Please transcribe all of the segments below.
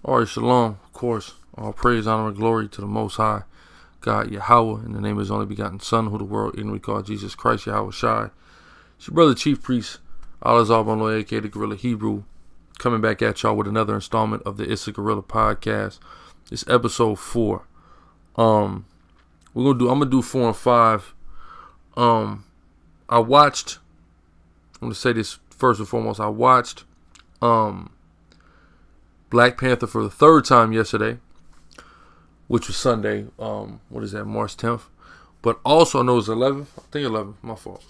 All right, shalom, of course. All praise, honor, and glory to the Most High God, Yahweh, in the name of His only begotten Son, who the world ignorantly called Jesus Christ, Yahweh Shai. It's your brother, Chief Priest, Al-Azhar Banloy, a.k.a. the Guerrilla Hebrew, coming back at y'all with another installment of the Issa Guerrilla podcast. It's episode 4. I'm gonna do 4 and 5. I'm gonna say this first and foremost. I watched Black Panther for the third time yesterday, which was Sunday. What is that? March 10th. But also, I know it was 11th. I think 11th. My fault.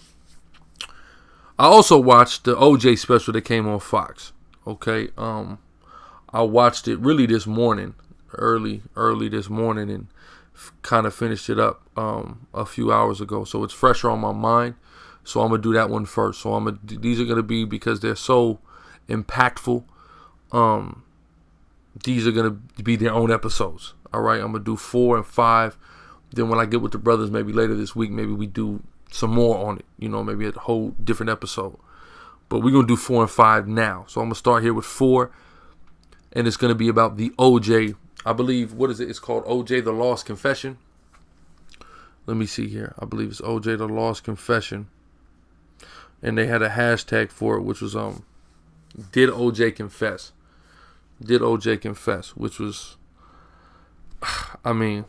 I also watched the OJ special that came on Fox. Okay. I watched it really this morning, early this morning, and kind of finished it up a few hours ago. So it's fresher on my mind. So I'm gonna do that one first. So these are gonna be, because they're so impactful. These are going to be their own episodes. All right. I'm going to do 4 and 5. Then when I get with the brothers, maybe later this week, maybe we do some more on it. You know, maybe a whole different episode. But we're going to do 4 and 5 now. So I'm going to start here with 4. And it's going to be about the OJ. I believe, what is it? It's called OJ, The Lost Confession. Let me see here. I believe it's OJ, The Lost Confession. And they had a hashtag for it, which was, Did OJ Confess? Did OJ confess? Which was, I mean,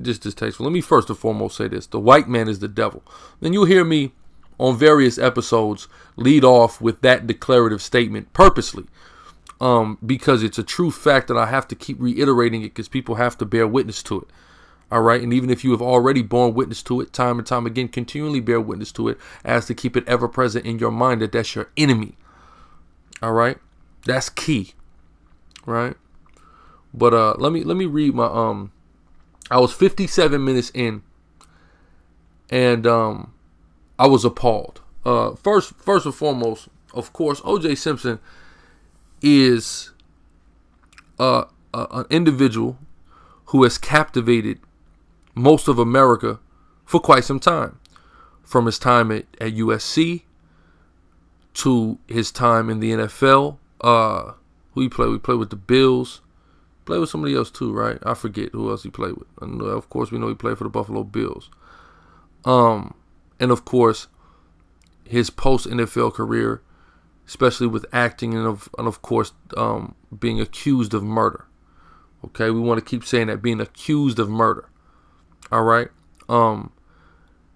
just distasteful. Let me first and foremost say this. The white man is the devil. Then you'll hear me on various episodes lead off with that declarative statement purposely. Because it's a true fact that I have to keep reiterating it, because people have to bear witness to it. All right. And even if you have already borne witness to it time and time again, continually bear witness to it, as to keep it ever present in your mind that that's your enemy. All right. That's key. Right. But let me read my I was 57 minutes in, and I was appalled. First and foremost, of course, OJ Simpson is an individual who has captivated most of America for quite some time. From his time at USC to his time in the NFL. Who he played? We played with the Bills. Played with somebody else too, right? I forget who else he played with. And of course, we know he played for the Buffalo Bills. And of course, his post-NFL career, especially with acting and of course, being accused of murder. Okay, we want to keep saying that, being accused of murder. All right.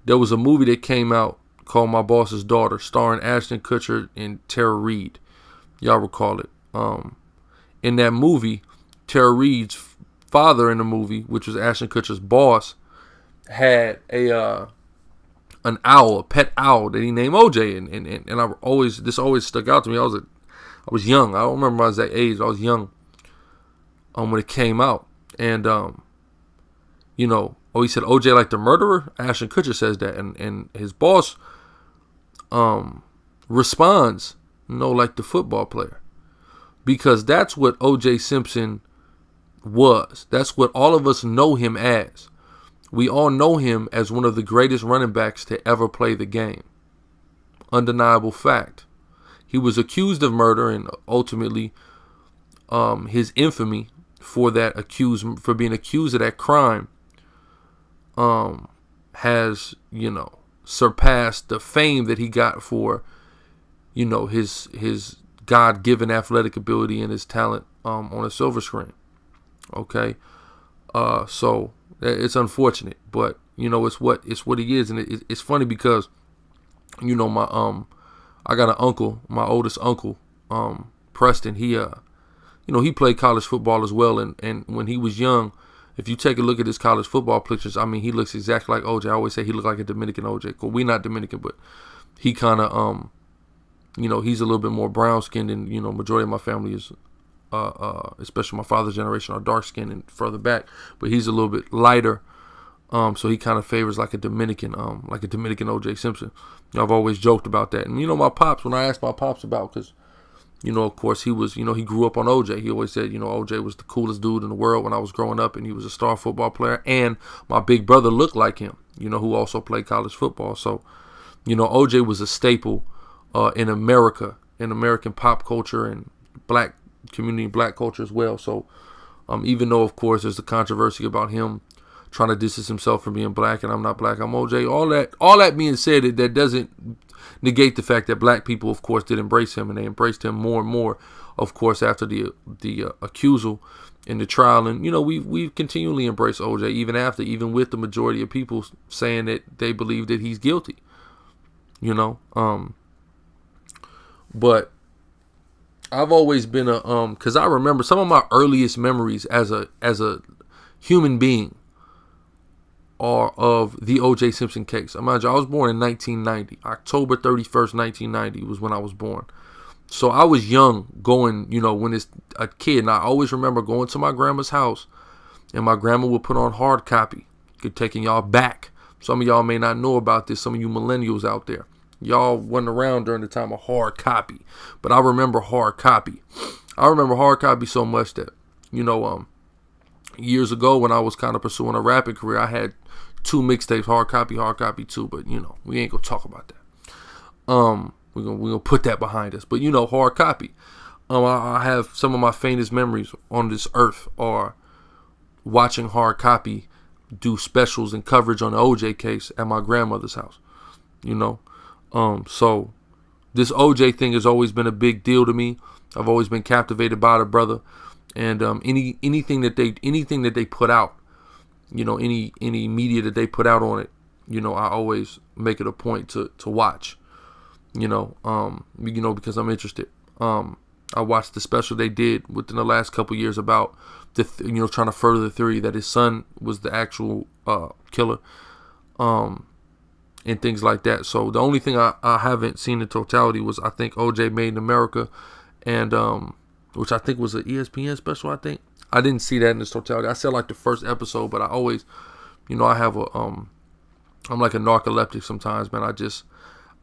There was a movie that came out called My Boss's Daughter, starring Ashton Kutcher and Tara Reid. Y'all recall it. In that movie, Tara Reid's father in the movie, which was Ashton Kutcher's boss, had an owl, a pet owl that he named OJ, and this always stuck out to me. I was young. I don't remember I was that age. I was young when it came out, and he said OJ like the murderer. Ashton Kutcher says that, and his boss responds, no, like the football player. Because that's what O.J. Simpson was. That's what all of us know him as. We all know him as one of the greatest running backs to ever play the game. Undeniable fact. He was accused of murder, and ultimately his infamy for being accused of that crime has, surpassed the fame that he got for, his God-given athletic ability and his talent on a silver screen. Okay, so it's unfortunate, but it's what he is, and it's funny because I got an uncle, my oldest uncle, Preston. He played college football as well, and when he was young, if you take a look at his college football pictures, I mean, he looks exactly like OJ. I always say he looked like a Dominican OJ. Well, we're not Dominican, but he kind of he's a little bit more brown skinned, and majority of my family is especially my father's generation are dark skinned and further back, but he's a little bit lighter, so he kind of favors like a Dominican OJ Simpson. I've always joked about that. And my pops, when I asked my pops about, because of course he was, he grew up on OJ. He always said, OJ was the coolest dude in the world when I was growing up, and he was a star football player, and my big brother looked like him, who also played college football. So OJ was a staple in America, in American pop culture and black community and black culture as well. So even though, of course, there's the controversy about him trying to distance himself from being black, and I'm not black, I'm OJ. All that being said, that doesn't negate the fact that black people, of course, did embrace him, and they embraced him more and more, of course, after the accusal in the trial. And we've continually embraced OJ even with the majority of people saying that they believe that he's guilty. But I've always been because I remember some of my earliest memories as a human being are of the O.J. Simpson case. Imagine, I was born in 1990. October 31st, 1990 was when I was born. So I was young going, when it's a kid. And I always remember going to my grandma's house, and my grandma would put on hard copy. Taking y'all back. Some of y'all may not know about this. Some of you millennials out there. Y'all wasn't around during the time of hard copy. But I remember hard copy. I remember hard copy so much that, years ago when I was kind of pursuing a rapping career, I had 2 mixtapes, hard copy 2, but we ain't gonna talk about that. We're gonna put that behind us. But hard copy. I have some of my faintest memories on this earth are watching hard copy do specials and coverage on the OJ case at my grandmother's house. So this OJ thing has always been a big deal to me. I've always been captivated by the brother. And anything that they put out, any media that they put out on it, I always make it a point to watch, because I'm interested. I watched the special they did within the last couple years about trying to further the theory that his son was the actual killer, and things like that. So the only thing I haven't seen in totality was, I think, OJ Made in America, and which I think was an ESPN special, I think. I didn't see that in its totality. I said like the first episode, but I always, I have I'm like a narcoleptic sometimes, man.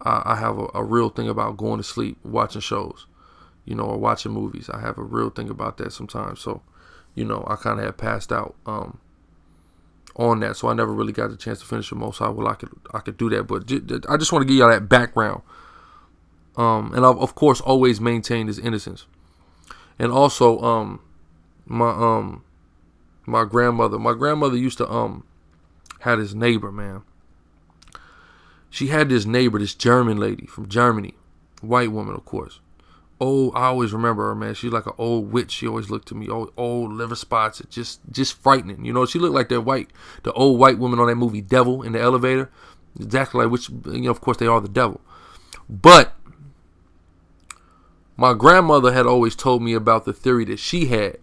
I have a real thing about going to sleep, watching shows, or watching movies. I have a real thing about that sometimes. So, I kind of had passed out on that. So I never really got the chance to finish it most. I could do that. But I just want to give y'all that background. And I've, of course, always maintained his innocence. And also, my grandmother used to, had this neighbor, man. She had this neighbor, this German lady from Germany, white woman, of course. Oh, I always remember her, man. She's like an old witch. She always looked to me, old liver spots, just frightening. She looked like the old white woman on that movie Devil in the elevator. Exactly like which, of course, they are the devil. But my grandmother had always told me about the theory that she had,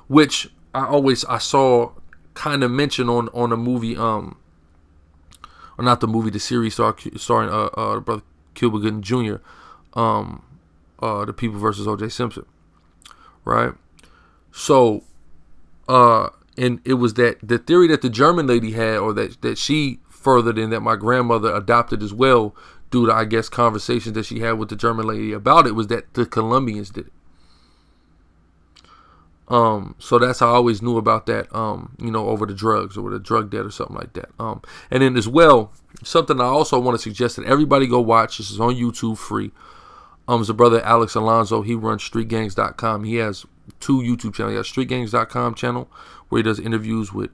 which I saw kind of mentioned on a movie, or not the movie, the series starring brother Cuba Gooding Jr., The People versus O.J. Simpson, right? So, and it was that the theory that the German lady had, or that she furthered, and that my grandmother adopted as well, due to, I guess, conversations that she had with the German lady about it, was that the Colombians did it. So that's how I always knew about that, over the drugs or the drug debt or something like that. And then as well, something I also want to suggest that everybody go watch. This is on YouTube free. It's a brother, Alex Alonso. He runs streetgangs.com. He has 2 YouTube channels. He has streetgangs.com channel where he does interviews with,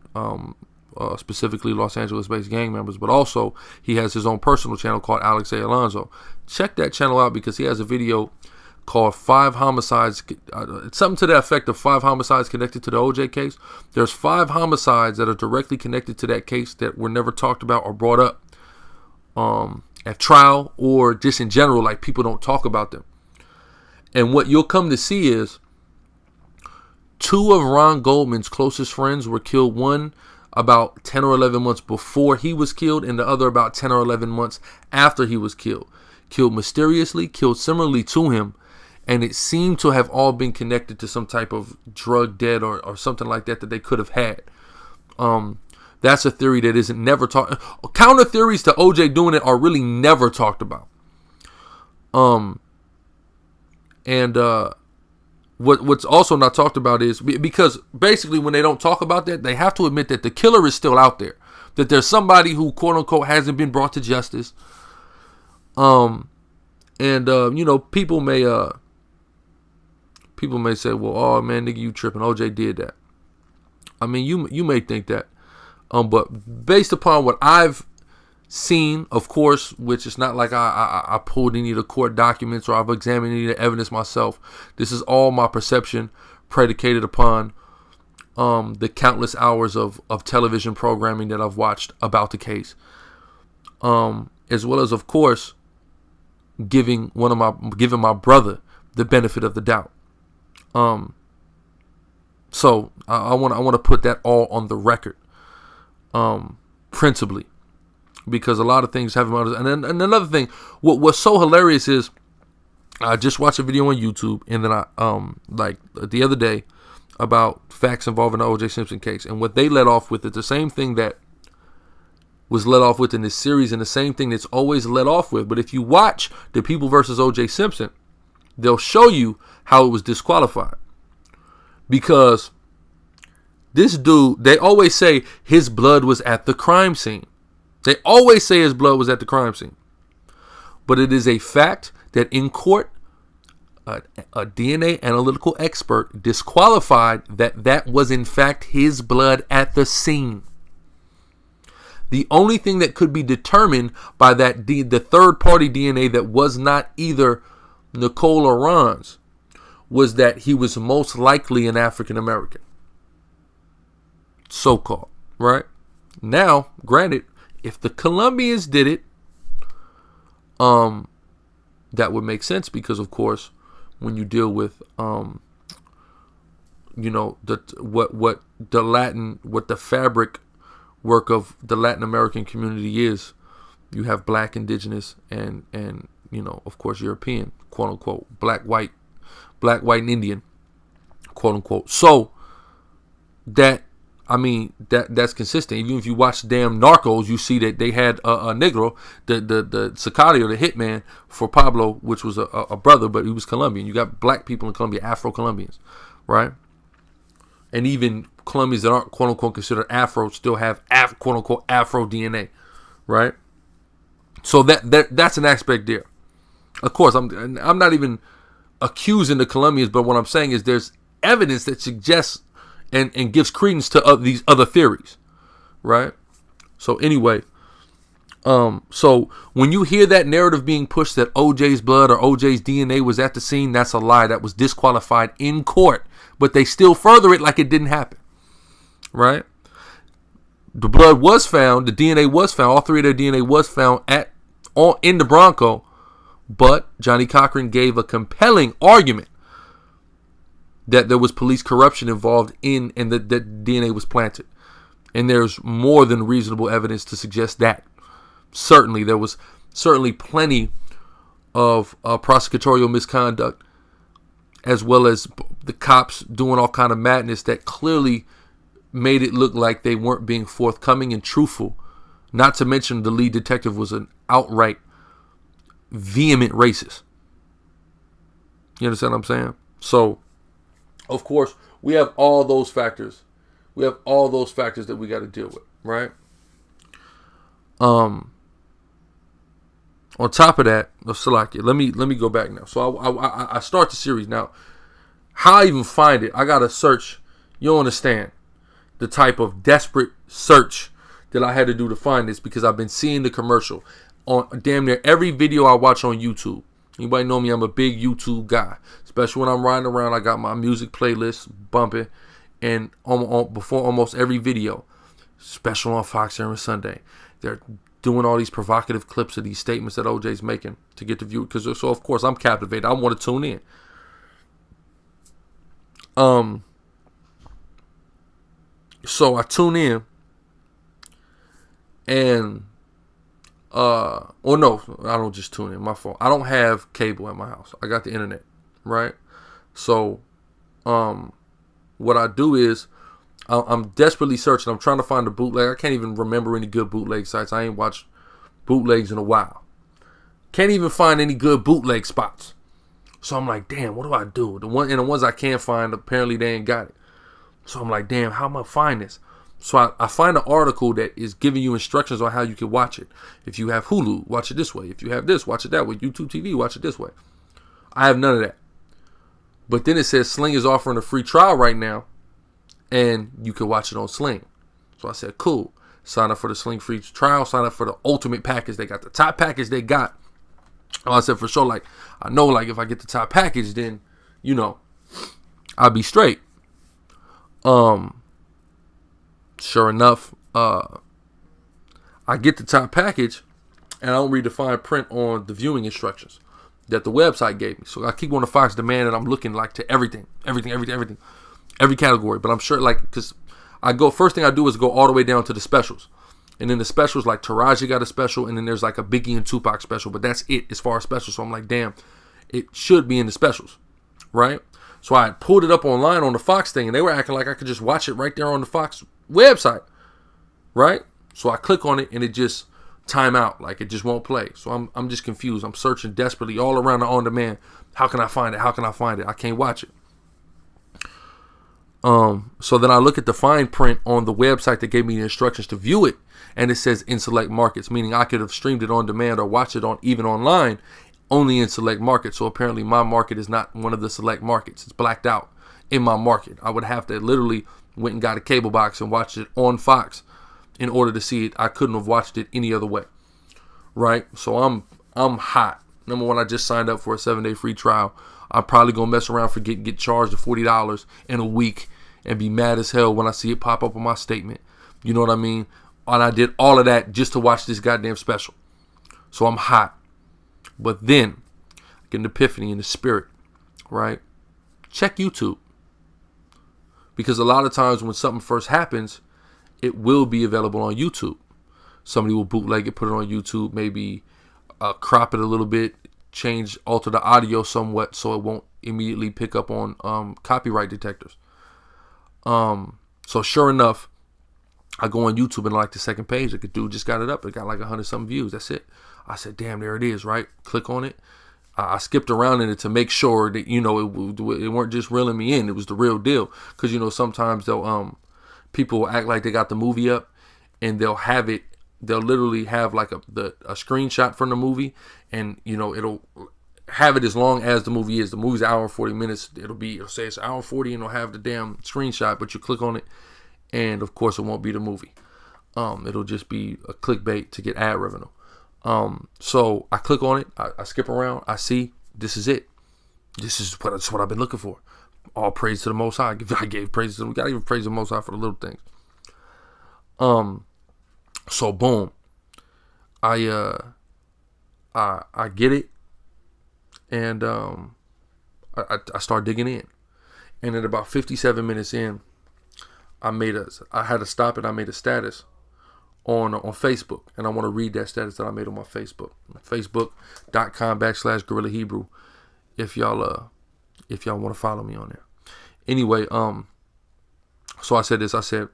specifically Los Angeles-based gang members, but also he has his own personal channel called Alex A. Alonso. Check that channel out because he has a video called 5 homicides, something to the effect of 5 homicides connected to the OJ case. There's 5 homicides that are directly connected to that case that were never talked about or brought up at trial, or just in general, like people don't talk about them. And what you'll come to see is 2 of Ron Goldman's closest friends were killed, one about 10 or 11 months before he was killed, and the other about 10 or 11 months after he was killed. Killed mysteriously, killed similarly to him, and it seemed to have all been connected to some type of drug debt or something like that they could have had. That's a theory that isn't never talked. Counter theories to OJ doing it are really never talked about. What's also not talked about is, because basically when they don't talk about that, they have to admit that the killer is still out there, that there's somebody who quote unquote hasn't been brought to justice. People People may say, well, oh man, nigga, you tripping. OJ did that. I mean, you may think that. But based upon what I've seen, of course, which is not like I pulled any of the court documents or I've examined any of the evidence myself. This is all my perception predicated upon the countless hours of television programming that I've watched about the case. As well as, of course, giving my brother the benefit of the doubt. So I want to put that all on the record, principally, because a lot of things have and then and another thing, what's so hilarious is I just watched a video on YouTube, and then I like the other day about facts involving the O.J. Simpson case, and what they let off with is the same thing that was let off with in this series, and the same thing that's always let off with. But if you watch the People versus O.J. Simpson, they'll show you how it was disqualified. Because this dude, they always say his blood was at the crime scene. They always say his blood was at the crime scene. But it is a fact that in court, a DNA analytical expert disqualified that was in fact his blood at the scene. The only thing that could be determined by that the third party DNA that was not either Nicole or Ron's was that he was most likely an African American. So-called, right? Now, granted, if the Colombians did it, that would make sense because, of course, when you deal with, what the fabric work of the Latin American community is, you have black, indigenous, and of course, European, quote unquote, black, white, and Indian, quote unquote. So that's consistent. Even if you watch damn Narcos, you see that they had a Negro, the SICARII or the hitman for Pablo, which was a brother, but he was Colombian. You got black people in Colombia, Afro-Colombians, right? And even Colombians that aren't quote unquote considered Afro still have quote unquote Afro DNA, right? So that's an aspect there. Of course, I'm not even accusing the Colombians, but what I'm saying is there's evidence that suggests and gives credence to these other theories, right? So anyway, so when you hear that narrative being pushed that OJ's blood or OJ's DNA was at the scene, that's a lie. That was disqualified in court, but they still further it like it didn't happen, right? The blood was found, the DNA was found, all three of their DNA was found in the Bronco, but Johnny Cochran gave a compelling argument that there was police corruption involved and that DNA was planted. And there's more than reasonable evidence to suggest that. Certainly, there was plenty of prosecutorial misconduct, as well as the cops doing all kind of madness that clearly made it look like they weren't being forthcoming and truthful. Not to mention the lead detective was an outright vehement racist. You understand what I'm saying? So, of course, we have all those factors. We have all those factors that we got to deal with, right? On top of that, let me go back now. So I start the series now. How I even find it, I gotta search. You don't understand the type of desperate search that I had to do to find this, because I've been seeing the commercial on damn near every video I watch on YouTube. Anybody know me? I'm a big YouTube guy, especially when I'm riding around. I got my music playlist bumping, and before almost every video, special on Fox every Sunday, they're doing all these provocative clips of these statements that OJ's making to get the view. So of course I'm captivated. I want to tune in. So I tune in, and or no, I don't just tune in. My fault. I don't have cable at my house. I got the internet, right? So, what I do is I'm desperately searching. I'm trying to find a bootleg. I can't even remember any good bootleg sites. I ain't watched bootlegs in a while. Can't even find any good bootleg spots. So I'm like, damn, what do I do? The ones I can't find, apparently they ain't got it. So I'm like, damn, how am I gonna find this? So I find an article that is giving you instructions on how you can watch it. If you have Hulu, watch it this way. If you have this, watch it that way. YouTube TV, watch it this way. I have none of that. But then it says Sling is offering a free trial right now, and you can watch it on Sling. So I said, cool. Sign up for the Sling free trial. Sign up for the ultimate package. They got the top package they got. I said, for sure, like, I know, like, if I get the top package, then, you know, I'll be straight. Sure enough, I get the top package, and I don't read the fine print on the viewing instructions that the website gave me. So I keep going to Fox Demand, and I'm looking, like, to every category. But I'm sure, like, because first thing I do is go all the way down to the specials. And then the specials, like Taraji got a special, and then there's like a Biggie and Tupac special, but that's it as far as specials. So I'm like, damn, it should be in the specials, right? So I pulled it up online on the Fox thing, and they were acting like I could just watch it right there on the Fox website, right? So I click on it, and it just time out, like it just won't play. So I'm just confused. I'm searching desperately all around the on-demand. How can I find it? How can I find it? I can't watch it. So then I look at the fine print on the website that gave me the instructions to view it, and it says in select markets, meaning I could have streamed it on demand or watched it on even online, only in select markets. So apparently my market is not one of the select markets. It's blacked out in my market. I would have to literally went and got a cable box and watched it on Fox in order to see it. I couldn't have watched it any other way, right? So I'm hot. Number one, I just signed up for a 7-day free trial. I'm probably gonna mess around, forget, get charged the $40 in a week, and be mad as hell when I see it pop up on my statement. You know what I mean? And I did all of that just to watch this goddamn special. So I'm hot. But then, I get an epiphany in the spirit, right? Check YouTube. Because a lot of times when something first happens, it will be available on YouTube. Somebody will bootleg it, put it on YouTube, maybe crop it a little bit, alter the audio somewhat so it won't immediately pick up on copyright detectors. So sure enough, I go on YouTube and like the second page, like a dude just got it up. It got like 100-something views. That's it. I said, damn, there it is, right? Click on it. I skipped around in it to make sure that, you know, it weren't just reeling me in. It was the real deal. Because, you know, sometimes people will act like they got the movie up, and they'll literally have like a screenshot from the movie, and, you know, it'll have it as long as the movie is. The movie's an hour and 40 minutes. It'll say it's an hour and 40, and it'll have the damn screenshot, but you click on it, and of course it won't be the movie. It'll just be a clickbait to get ad revenue. So I click on it, I skip around, I see this is it. This is what I've been looking for. All praise to the Most High. I gave praise to them. We gotta give praise to the Most High for the little things. So boom, I get it, and I start digging in, and at about 57 minutes in, I had to stop it. I made a status on Facebook, and I want to read that status that I made on my Facebook, facebook.com/Guerrilla Hebrew, if y'all want to follow me on there. Anyway, so I said this. I said,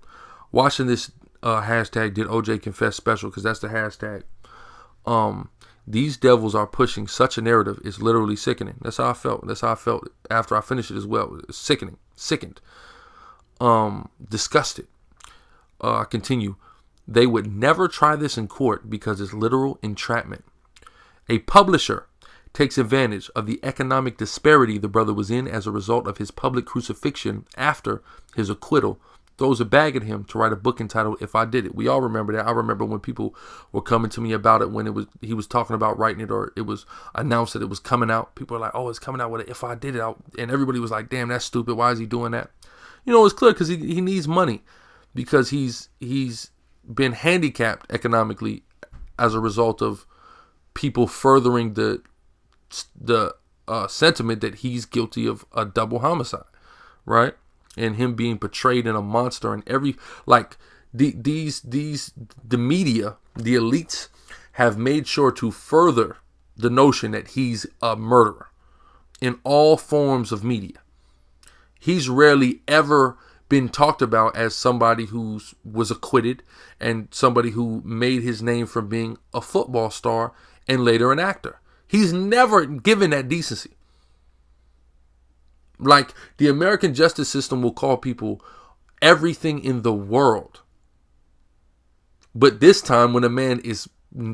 watching this hashtag did OJ confess special, because that's the hashtag. These devils are pushing such a narrative. It's literally sickening. That's how I felt. That's how I felt after I finished it as well. It's sickening, sickened, disgusted. I continue. They would never try this in court because it's literal entrapment. A publisher takes advantage of the economic disparity the brother was in as a result of his public crucifixion after his acquittal, throws a bag at him to write a book entitled If I Did It. We all remember that. I remember when people were coming to me about it, when he was talking about writing it, or it was announced that it was coming out. People were like, oh, it's coming out with it. If I Did It. And everybody was like, damn, that's stupid. Why is he doing that? You know, it's clear because he needs money, because he's been handicapped economically as a result of people furthering the sentiment that he's guilty of a double homicide, right? And him being portrayed in a monster, and the media, the elites, have made sure to further the notion that he's a murderer in all forms of media. He's rarely ever been talked about as somebody who was acquitted and somebody who made his name from being a football star and later an actor. He's never given that decency. Like, the American justice system will call people everything in the world. But this time, when a man is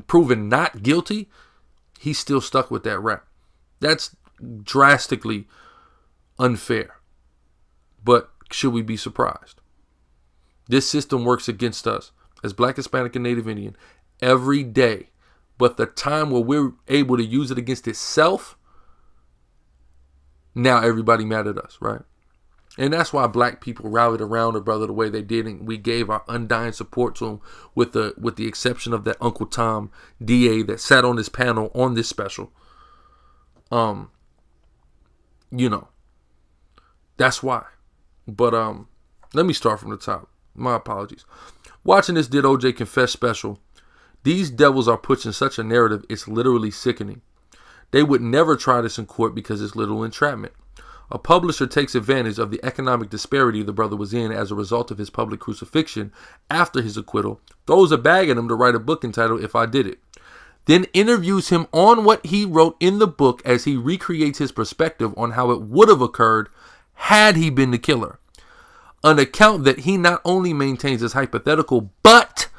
proven not guilty, he's still stuck with that rap. That's drastically unfair. But should we be surprised? This system works against us as Black, Hispanic, and Native Indian every day. But the time where we're able to use it against itself, now everybody mad at us, right? And that's why Black people rallied around a brother the way they did, and we gave our undying support to him, with the exception of that Uncle Tom DA that sat on this panel on this special. That's why. But let me start from the top. My apologies. Watching this Did OJ Confess special, these devils are pushing such a narrative, it's literally sickening. They would never try this in court because it's literal entrapment. A publisher takes advantage of the economic disparity the brother was in as a result of his public crucifixion after his acquittal, throws a bag at him to write a book entitled If I Did It, then interviews him on what he wrote in the book as he recreates his perspective on how it would have occurred had he been the killer. An account that he not only maintains as hypothetical, but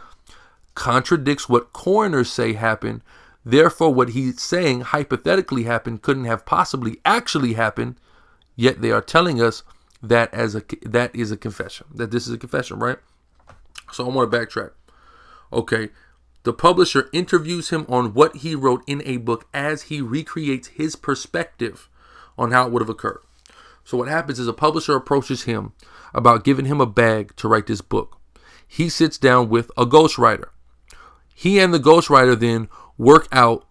contradicts what coroners say happened. Therefore, what he's saying hypothetically happened couldn't have possibly actually happened. Yet they are telling us that that is a confession. That this is a confession, right? So I want to backtrack. Okay. The publisher interviews him on what he wrote in a book as he recreates his perspective on how it would have occurred. So what happens is a publisher approaches him about giving him a bag to write this book. He sits down with a ghostwriter. He and the ghostwriter then work out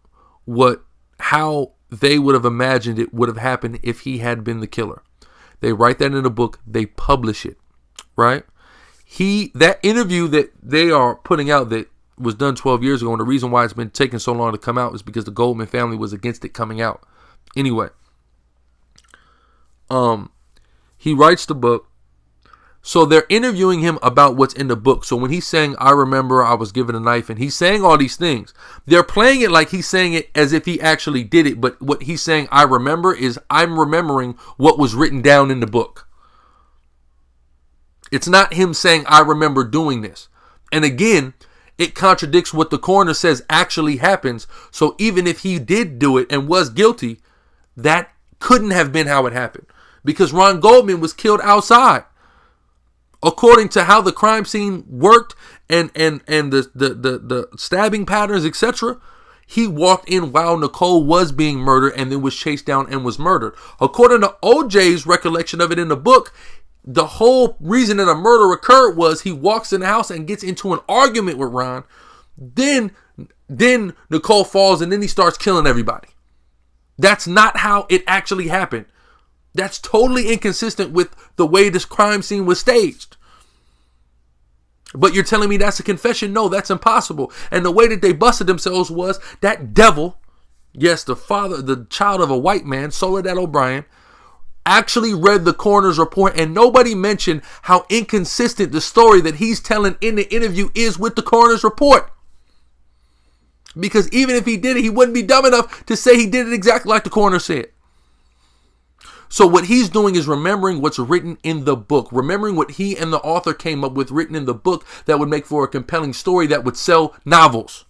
how they would have imagined it would have happened if he had been the killer. They write that in a book. They publish it, right? That interview that they are putting out that was done 12 years ago, and the reason why it's been taking so long to come out is because the Goldman family was against it coming out. Anyway, he writes the book. So they're interviewing him about what's in the book. So when he's saying, I remember I was given a knife, and he's saying all these things, they're playing it like he's saying it as if he actually did it. But what he's saying, I remember, is I'm remembering what was written down in the book. It's not him saying, I remember doing this. And again, it contradicts what the coroner says actually happens. So even if he did do it and was guilty, that couldn't have been how it happened, because Ron Goldman was killed outside. According to how the crime scene worked and the stabbing patterns, etc., he walked in while Nicole was being murdered and then was chased down and was murdered. According to OJ's recollection of it in the book, the whole reason that a murder occurred was he walks in the house and gets into an argument with Ron. Then Nicole falls and then he starts killing everybody. That's not how it actually happened. That's totally inconsistent with the way this crime scene was staged. But you're telling me that's a confession? No, that's impossible. And the way that they busted themselves was that devil, yes, the child of a white man, Soledad O'Brien, actually read the coroner's report, and nobody mentioned how inconsistent the story that he's telling in the interview is with the coroner's report. Because even if he did it, he wouldn't be dumb enough to say he did it exactly like the coroner said. So what he's doing is remembering what's written in the book, remembering what he and the author came up with written in the book that would make for a compelling story that would sell novels.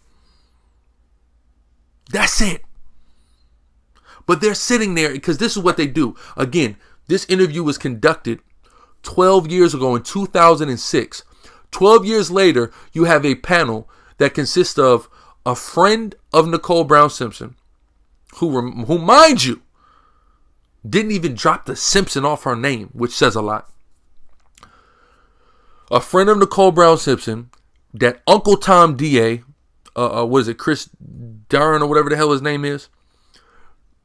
That's it. But they're sitting there because this is what they do. Again, this interview was conducted 12 years ago in 2006. 12 years later, you have a panel that consists of a friend of Nicole Brown Simpson, who mind you, didn't even drop the Simpson off her name, which says a lot. A friend of Nicole Brown Simpson, that Uncle Tom DA, Chris Darren or whatever the hell his name is,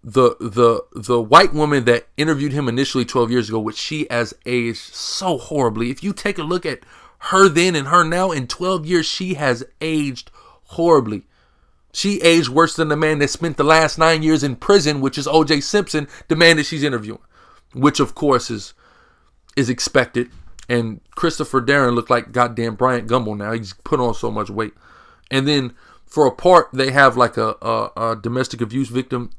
the white woman that interviewed him initially 12 years ago, which she has aged so horribly. If you take a look at her then and her now, in 12 years, she has aged horribly. She aged worse than the man that spent the last 9 years in prison, which is O.J. Simpson, the man that she's interviewing, which of course is expected. And Christopher Darren looked like goddamn Bryant Gumbel now. He's put on so much weight. And then for a part, they have like a domestic abuse victim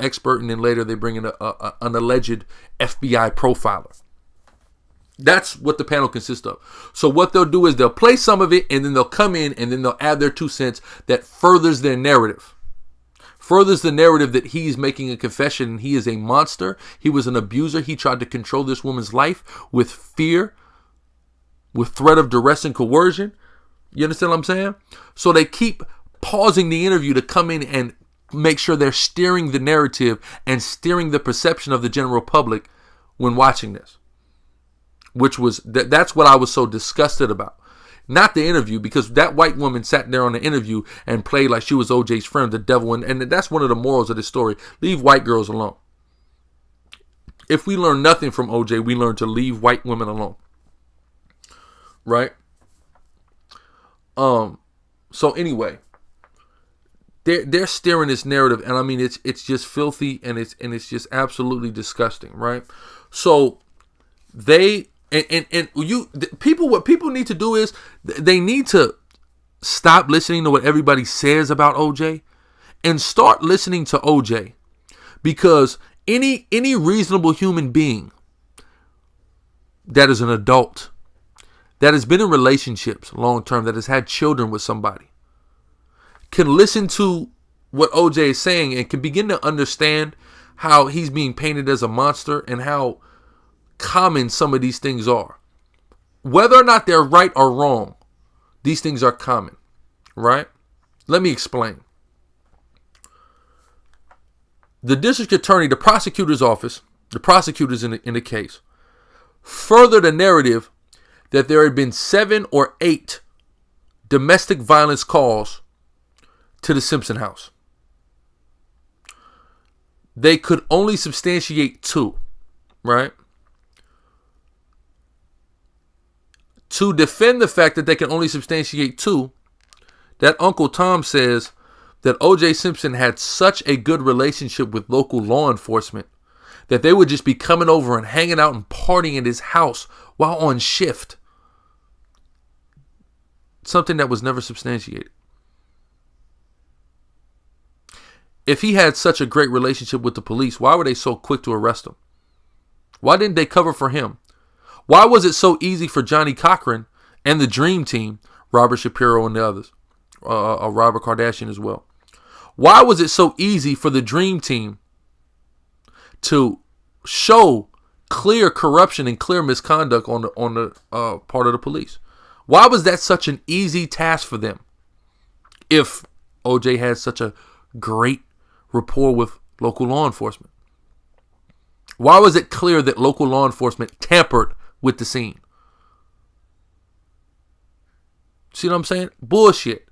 expert, and then later they bring in an alleged FBI profiler. That's what the panel consists of. So what they'll do is they'll play some of it, and then they'll come in and then they'll add their 2 cents that furthers their narrative. furthers the narrative that he's making a confession and he is a monster. He was an abuser. He tried to control this woman's life with fear, with threat of duress and coercion. You understand what I'm saying? So they keep pausing the interview to come in and make sure they're steering the narrative and steering the perception of the general public when watching this. Which was, that's what I was so disgusted about. Not the interview, because that white woman sat there on the interview and played like she was OJ's friend, the devil. And that's one of the morals of this story. Leave white girls alone. If we learn nothing from OJ, we learn to leave white women alone. Right? So anyway, they're steering this narrative, and I mean it's just filthy, and it's just absolutely disgusting, right? So they what people need to do is they need to stop listening to what everybody says about OJ and start listening to OJ, because any reasonable human being that is an adult, that has been in relationships long term, that has had children with somebody, can listen to what OJ is saying and can begin to understand how he's being painted as a monster and how common some of these things are. Whether or not they're right or wrong, these things are common, right? Let me explain. The district attorney, the prosecutor's office, the prosecutors in the case, furthered a narrative that there had been 7 or 8 domestic violence calls to the Simpson house. They could only substantiate 2, right? To defend the fact that they can only substantiate 2, that Uncle Tom says that O.J. Simpson had such a good relationship with local law enforcement that they would just be coming over and hanging out and partying at his house while on shift. Something that was never substantiated. If he had such a great relationship with the police, why were they so quick to arrest him? Why didn't they cover for him? Why was it so easy for Johnny Cochran and the Dream Team, Robert Shapiro and the others, Robert Kardashian as well? Why was it so easy for the Dream Team to show clear corruption and clear misconduct on the part of the police? Why was that such an easy task for them if OJ had such a great rapport with local law enforcement? Why was it clear that local law enforcement tampered with the scene? See what I'm saying? Bullshit.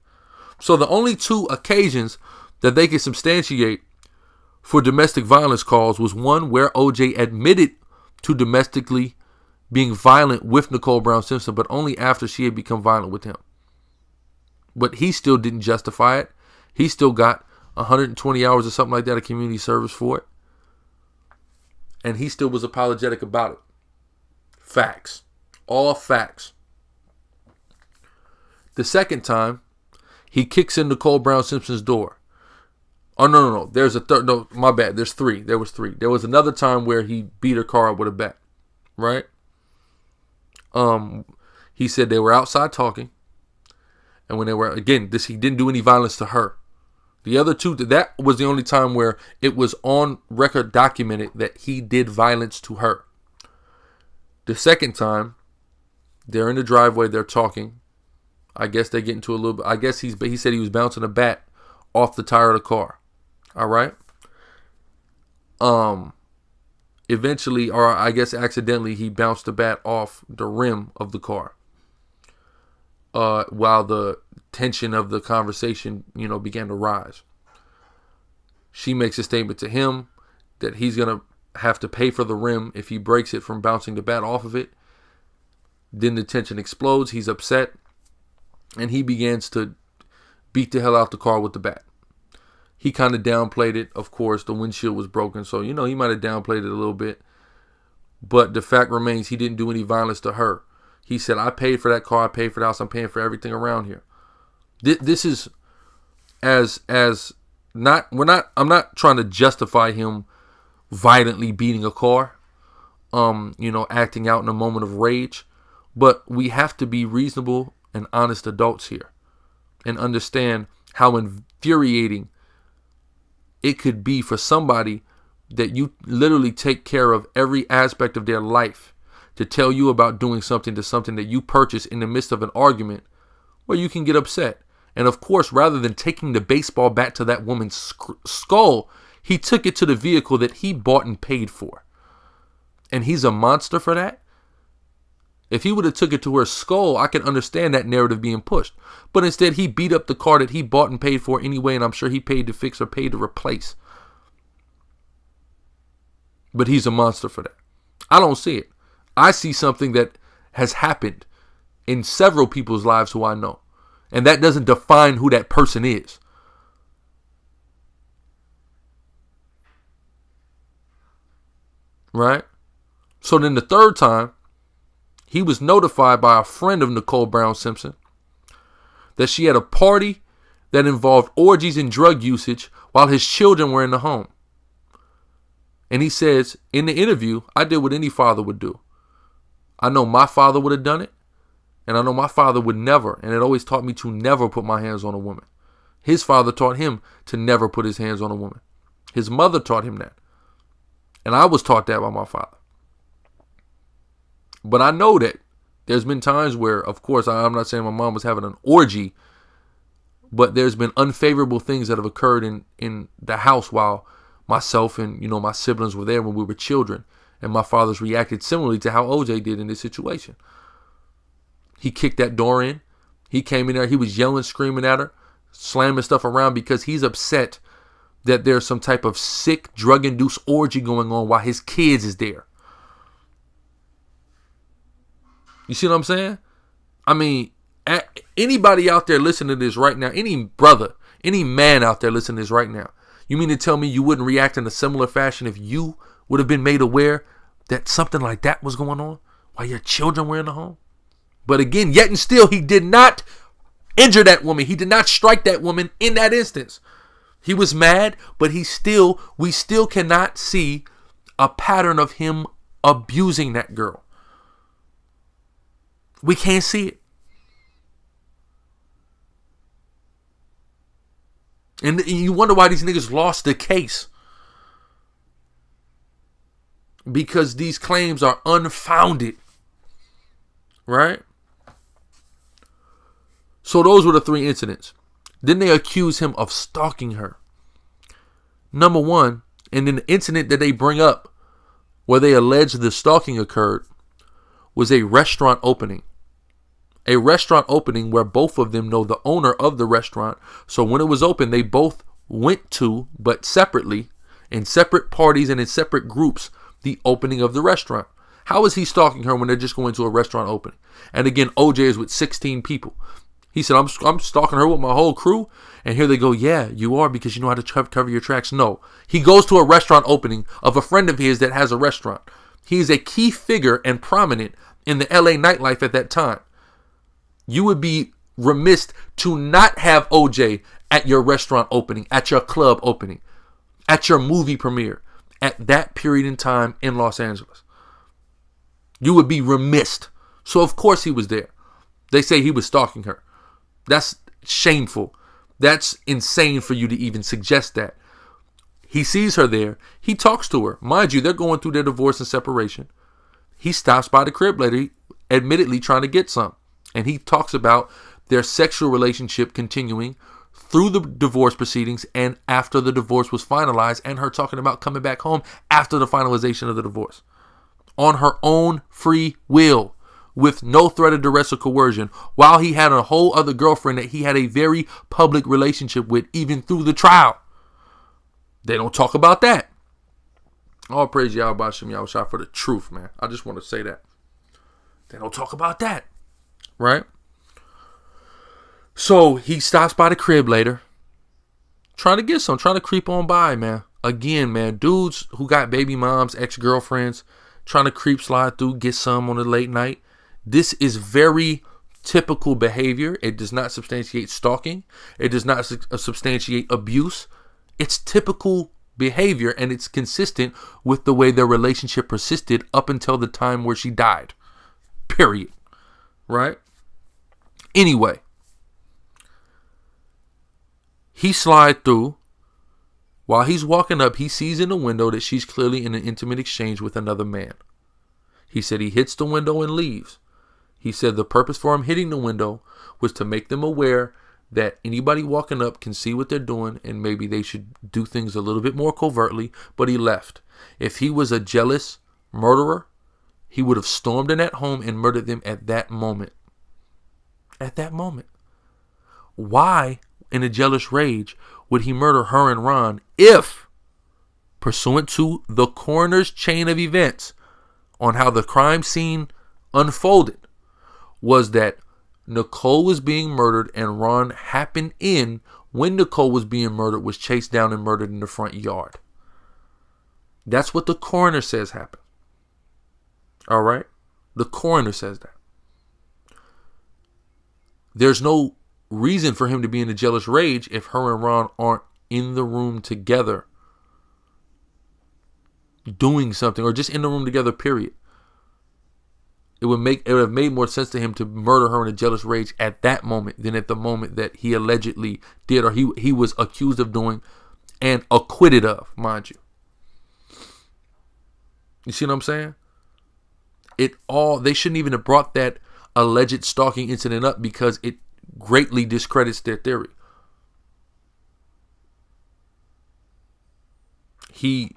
So the only 2 occasions that they could substantiate for domestic violence calls was one where OJ admitted to domestically being violent with Nicole Brown Simpson, but only after she had become violent with him. But he still didn't justify it. He still got 120 hours or something like that of community service for it. And he still was apologetic about it. Facts. All facts. The second time, he kicks in Nicole Brown Simpson's door. Oh, no. There's a third. No, my bad. There's 3. There was 3. There was another time where he beat her car up with a bat. Right? He said they were outside talking. And when they were, again, he didn't do any violence to her. The other 2, that was the only time where it was on record documented that he did violence to her. The second time, they're in the driveway, they're talking. I guess they get into a little bit. I guess he said he was bouncing a bat off the tire of the car. All right. Eventually, or I guess accidentally, he bounced the bat off the rim of the car. While the tension of the conversation, began to rise. She makes a statement to him that he's going to have to pay for the rim if he breaks it from bouncing the bat off of it. Then the tension explodes. He's upset. And he begins to beat the hell out the car with the bat. He kind of downplayed it. Of course, the windshield was broken. So, he might have downplayed it a little bit. But the fact remains he didn't do any violence to her. He said, I paid for that car. I paid for the house. I'm paying for everything around here. This is I'm not trying to justify him violently beating a car, acting out in a moment of rage. But we have to be reasonable and honest adults here and understand how infuriating it could be for somebody that you literally take care of every aspect of their life to tell you about doing something to something that you purchase in the midst of an argument where you can get upset. And of course, rather than taking the baseball bat to that woman's skull, he took it to the vehicle that he bought and paid for. And he's a monster for that? If he would have took it to her skull, I can understand that narrative being pushed. But instead, he beat up the car that he bought and paid for anyway, and I'm sure he paid to fix or paid to replace. But he's a monster for that. I don't see it. I see something that has happened in several people's lives who I know. And that doesn't define who that person is. Right? So then the third time, he was notified by a friend of Nicole Brown Simpson that she had a party that involved orgies and drug usage while his children were in the home. And he says, in the interview, I did what any father would do. I know my father would have done it. And I know my father would never. And it always taught me to never put my hands on a woman. His father taught him to never put his hands on a woman. His mother taught him that. And I was taught that by my father. But I know that there's been times where, of course, I'm not saying my mom was having an orgy, but there's been unfavorable things that have occurred in the house while myself and, my siblings were there when we were children. And my father's reacted similarly to how OJ did in this situation. He kicked that door in. He came in there. He was yelling, screaming at her, slamming stuff around because he's upset that there's some type of sick, drug-induced orgy going on while his kids is there. You see what I'm saying? I mean, anybody out there listening to this right now, any brother, any man out there listening to this right now, you mean to tell me you wouldn't react in a similar fashion if you would have been made aware that something like that was going on while your children were in the home? But again, yet and still, he did not injure that woman. He did not strike that woman in that instance. He was mad, but we still cannot see a pattern of him abusing that girl. We can't see it. And you wonder why these niggas lost the case. Because these claims are unfounded. Right? So those were the 3 incidents. Then they accuse him of stalking her. Number 1, and then the incident that they bring up where they allege the stalking occurred was a restaurant opening. A restaurant opening where both of them know the owner of the restaurant. So when it was open, they both went to, but separately, in separate parties and in separate groups, the opening of the restaurant. How is he stalking her when they're just going to a restaurant opening? And again, OJ is with 16 people. He said, I'm stalking her with my whole crew. And here they go, yeah, you are because you know how to cover your tracks. No, he goes to a restaurant opening of a friend of his that has a restaurant. He is a key figure and prominent in the LA nightlife at that time. You would be remiss to not have OJ at your restaurant opening, at your club opening, at your movie premiere, at that period in time in Los Angeles. You would be remiss. So of course he was there. They say he was stalking her. That's shameful. That's insane for you to even suggest that. He sees her there. He talks to her. Mind you, they're going through their divorce and separation. He stops by the crib later, admittedly trying to get some. And he talks about their sexual relationship continuing through the divorce proceedings and after the divorce was finalized, and her talking about coming back home after the finalization of the divorce. On her own free will, with no threat of duress or coercion, while he had a whole other girlfriend that he had a very public relationship with even through the trial. They don't talk about that. All praise Yahweh Bashem Yahushua for the truth, man. I just want to say that. They don't talk about that. Right? So he stops by the crib later, trying to get some, trying to creep on by, man. Again, man, dudes who got baby moms, ex-girlfriends, trying to creep slide through, get some on a late night. This is very typical behavior. It does not substantiate stalking. It does not substantiate abuse. It's typical behavior, and it's consistent with the way their relationship persisted up until the time where she died. Period. Right? Anyway, he slid through While he's walking up, he sees in the window that she's clearly in an intimate exchange with another man. He said he hits the window and leaves. He said the purpose for him hitting the window was to make them aware that anybody walking up can see what they're doing and maybe they should do things a little bit more covertly, but he left. If he was a jealous murderer, he would have stormed in that home and murdered them at that moment. At that moment. Why, in a jealous rage, would he murder her and Ron if, pursuant to the coroner's chain of events on how the crime scene unfolded, was that Nicole was being murdered and Ron happened in when Nicole was being murdered, was chased down and murdered in the front yard. That's what the coroner says happened. All right? The coroner says that. There's no reason for him to be in a jealous rage if her and Ron aren't in the room together doing something, or just in the room together, period. It would have made more sense to him to murder her in a jealous rage at that moment than at the moment that he allegedly did, or he was accused of doing and acquitted of, mind you. You see what I'm saying? They shouldn't even have brought that alleged stalking incident up because it greatly discredits their theory. He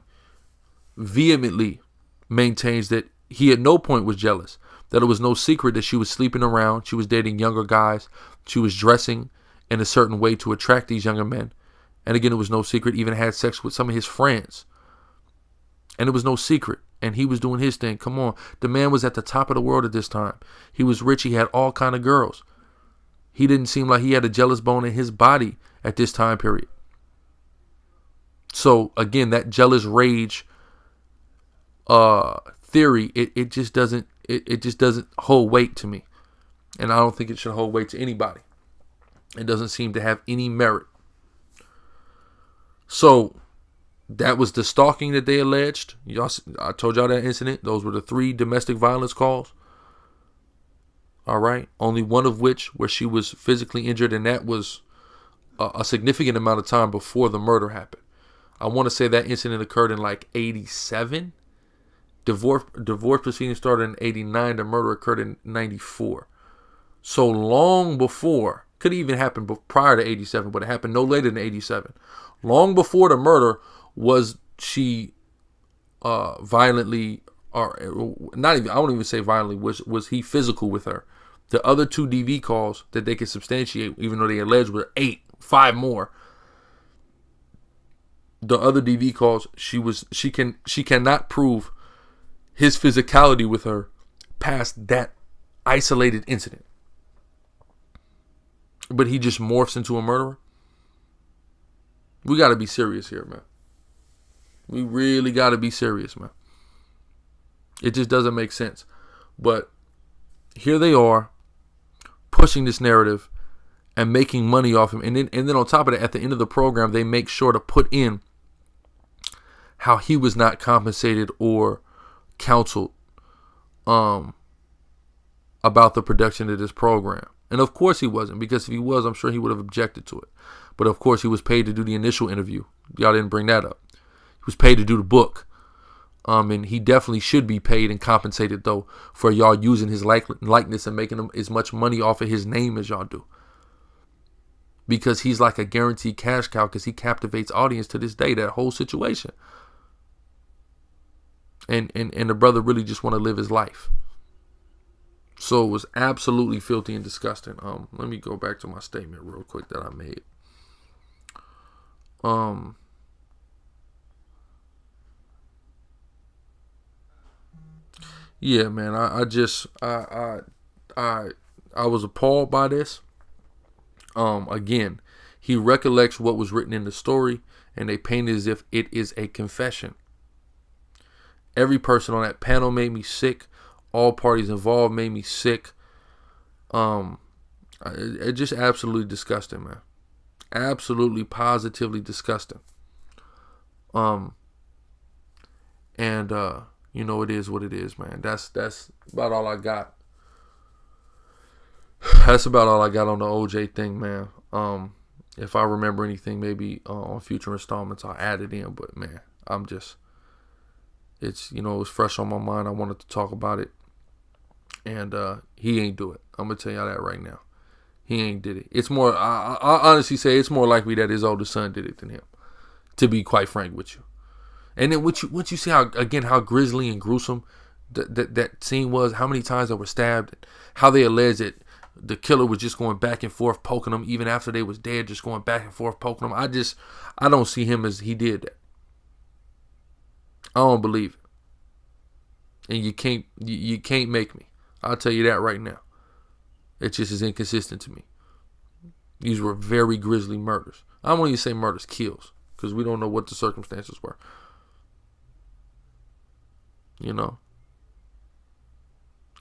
vehemently maintains that he at no point was jealous, that it was no secret that she was sleeping around, she was dating younger guys, she was dressing in a certain way to attract these younger men. And again, it was no secret, even had sex with some of his friends. And it was no secret. And he was doing his thing. Come on. The man was at the top of the world at this time. He was rich. He had all kind of girls. He didn't seem like he had a jealous bone in his body at this time period. So again, that jealous rage theory, it just doesn't hold weight to me. And I don't think it should hold weight to anybody. It doesn't seem to have any merit. So that was the stalking that they alleged. I told y'all that incident. Those were the 3 domestic violence calls. All right. Only one of which where she was physically injured, and that was a significant amount of time before the murder happened. I want to say that incident occurred in like 87. Divorce proceedings started in 89. The murder occurred in 94. So long before, could even happen prior to 87, but it happened no later than 87. Long before the murder was she violently, or not even, I won't even say violently, was he physical with her. The other 2 DV calls that they could substantiate, even though they alleged were 5 more. The other DV calls, she cannot prove his physicality with her past that isolated incident. But he just morphs into a murderer. We got to be serious here, man. We really got to be serious, man. It just doesn't make sense. But here they are pushing this narrative and making money off him. And then on top of that, at the end of the program, they make sure to put in how he was not compensated or counseled about the production of this program. And of course he wasn't, because if he was, I'm sure he would have objected to it. But of course he was paid to do the initial interview. Y'all didn't bring that up. He was paid to do the book. And he definitely should be paid and compensated, though, for y'all using his likeness and making him as much money off of his name as y'all do. Because he's like a guaranteed cash cow, because he captivates audience to this day, that whole situation. And the brother really just want to live his life. So it was absolutely filthy and disgusting. Let me go back to my statement real quick that I made. Yeah, man, I was appalled by this. Again, he recollects what was written in the story, and they paint it as if it is a confession. Every person on that panel made me sick. All parties involved made me sick. It just absolutely disgusting, man. Absolutely, positively disgusting. You know, it is what it is, man. That's about all I got. That's about all I got on the OJ thing, man. If I remember anything, maybe on future installments, I'll add it in. But man, it's, it was fresh on my mind. I wanted to talk about it. And he ain't do it. I'm going to tell y'all that right now. He ain't did it. It's more, I honestly say it's more likely that his oldest son did it than him, to be quite frank with you. And then once you see how grisly and gruesome that scene was, how many times they were stabbed, how they alleged that the killer was just going back and forth poking them even after they was dead, just going back and forth poking them. I don't see him as he did that. I don't believe it. And you can't make me. I'll tell you that right now. It just is inconsistent to me. These were very grisly murders. I won't even say murders, kills, because we don't know what the circumstances were.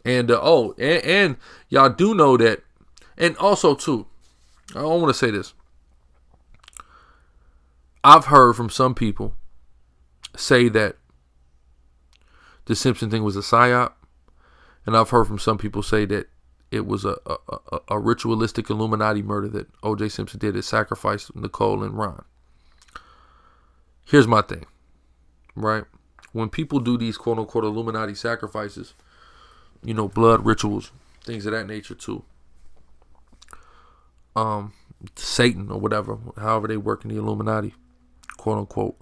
And and y'all do know that, and also too, I want to say this. I've heard from some people say that the Simpson thing was a psyop, and I've heard from some people say that it was a ritualistic Illuminati murder that O.J. Simpson did to sacrifice Nicole and Ron. Here's my thing, right? When people do these quote-unquote Illuminati sacrifices, blood rituals, things of that nature too, Satan or whatever, however they work in the Illuminati, quote-unquote,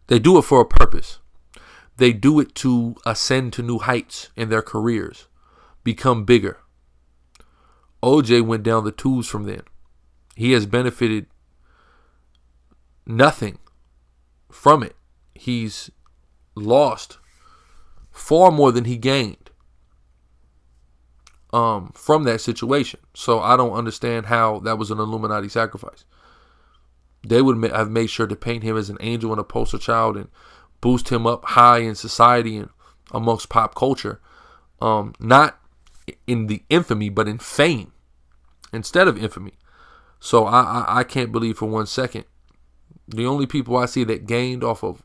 they do it for a purpose. They do it to ascend to new heights in their careers, become bigger. OJ went down the tubes from then. He has benefited nothing from it. He's lost far more than he gained from that situation. So I don't understand how that was an Illuminati sacrifice. They would have made sure to paint him as an angel and a poster child and boost him up high in society and amongst pop culture. Not in the infamy, but in fame instead of infamy. So I can't believe for 1 second. The only people I see that gained off of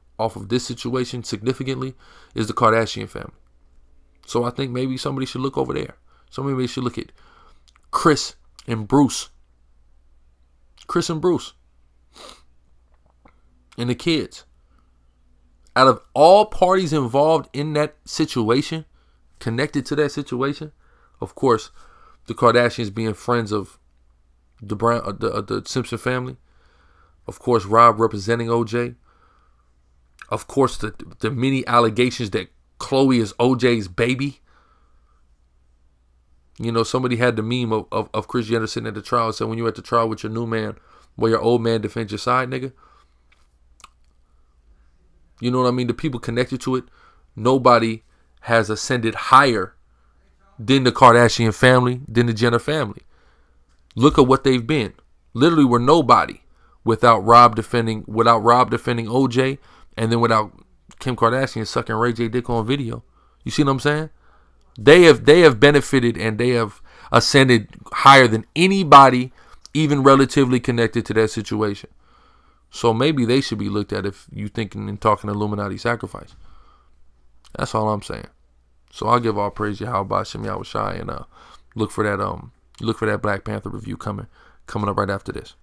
this situation significantly is the Kardashian family. So I think maybe somebody should look over there. Somebody should look at Chris and Bruce. Chris and Bruce. And the kids. Out of all parties involved in that situation, connected to that situation, of course, the Kardashians being friends of the Simpson family. Of course, Rob representing OJ. Of course, the many allegations that Chloe is OJ's baby. Somebody had the meme of Kris Jenner sitting at the trial and said, when you're at the trial with your new man, will your old man defend your side, nigga? You know what I mean? The people connected to it, nobody has ascended higher than the Kardashian family, than the Jenner family. Look at what they've been. Literally were nobody without Rob defending OJ, and then without Kim Kardashian sucking Ray J dick on video. You see what I'm saying? They have benefited and they have ascended higher than anybody even relatively connected to that situation. So maybe they should be looked at if you thinking and talking Illuminati sacrifice. That's all I'm saying. So I'll give all praise to Yahweh Shem Yahweh Shai, and look for that Black Panther review coming up right after this.